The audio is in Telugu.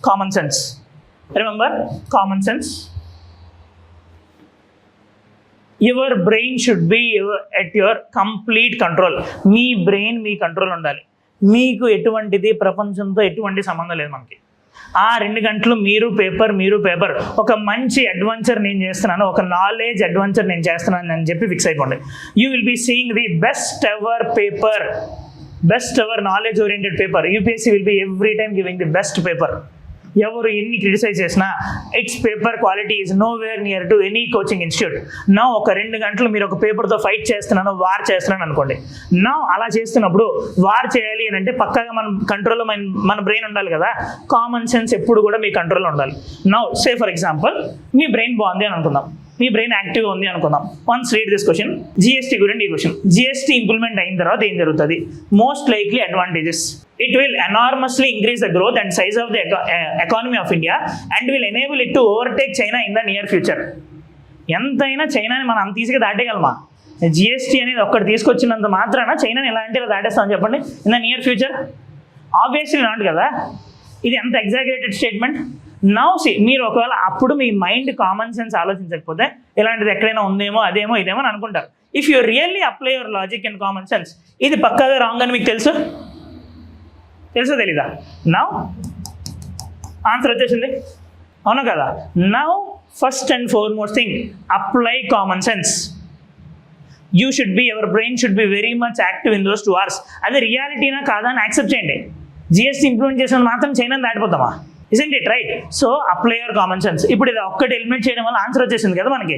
Common sense. Remember common sense. Your brain should be at your complete control. Me brain me control ఉండాలి. మీకు ఎటువంటిది ప్రపంచంతో ఎటువంటి సంబంధం లేదు. మనకి ఆ 2 గంటలు మీరు పేపర్ ఒక మంచి అడ్వెంచర్ నేను చేస్తున్నాను, ఒక నాలెడ్జ్ అడ్వెంచర్ నేను చేస్తున్నాను అని చెప్పి ఫిక్స్ అయిపోండి. You will be seeing the best ever paper, best ever knowledge oriented paper. UPSC will be every time giving the best paper. ఎవరు ఎన్ని క్రిటిసైజ్ చేసినా it's paper quality is nowhere near to any coaching institute. నా ఒక 2 గంటలు మీరు ఒక పేపర్తో ఫైట్ చేస్తున్నాను, వార్ చేస్తున్నాను అనుకోండి. నా అలా చేస్తున్నప్పుడు వార్ చేయాలి అని అంటే పక్కాగా మన కంట్రోల్లో మన బ్రెయిన్ ఉండాలి కదా. కామన్ సెన్స్ ఎప్పుడు కూడా మీ కంట్రోల్లో ఉండాలి. నా say for example me brain బాగుంది అని అనుకుందాం, మీ బ్రెయిన్ యాక్టివ్గా ఉంది అనుకుందాం. Once read this question. GST గురించి ఈ క్వశ్చన్. జిఎస్టీ ఇంప్లిమెంట్ అయిన తర్వాత ఏం జరుగుతుంది? Most likely advantages. It will enormously increase the growth and size of the economy of India and will enable it to overtake China in the near future. ఎంతైనా చైనాని మనం అంత ఈజీగా దాటేయగలమా? జిఎస్టీ అనేది ఒక్కటి తీసుకొచ్చినంత మాత్రాన చైనాని ఎలా అంటే ఇలా దాటేస్తామని చెప్పండి in the near future? Obviously not కదా. ఇది ఎంత ఎగ్జాగరేటెడ్ స్టేట్మెంట్. నౌ సి, మీరు ఒకవేళ అప్పుడు మీ మైండ్ కామన్ సెన్స్ ఆలోచించకపోతే ఇలాంటిది ఎక్కడైనా ఉందేమో అదేమో ఇదేమో అని అనుకుంటారు. If you really apply your logic and common sense, ఇది పక్కాగా రాంగ్ అని మీకు తెలుసా తెలీదా? నౌ ఆన్సర్ వచ్చేసింది, అవునా కదా? Now first and foremost thing, apply common sense. You should be, your brain should be very much active in those 2 hours. అది రియాలిటీనా కాదా అని యాక్సెప్ట్ చేయండి. జిఎస్టీ ఇంప్లిమెంట్ చేసిన మాత్రం చైనాని దాటిపోతామా? Isn't it right? So apply your common sense. ఇప్పుడు ఇది ఒక్కటి ఎలిమినేట్ చేయడం వల్ల ఆన్సర్ వచ్చేసింది కదా మనకి.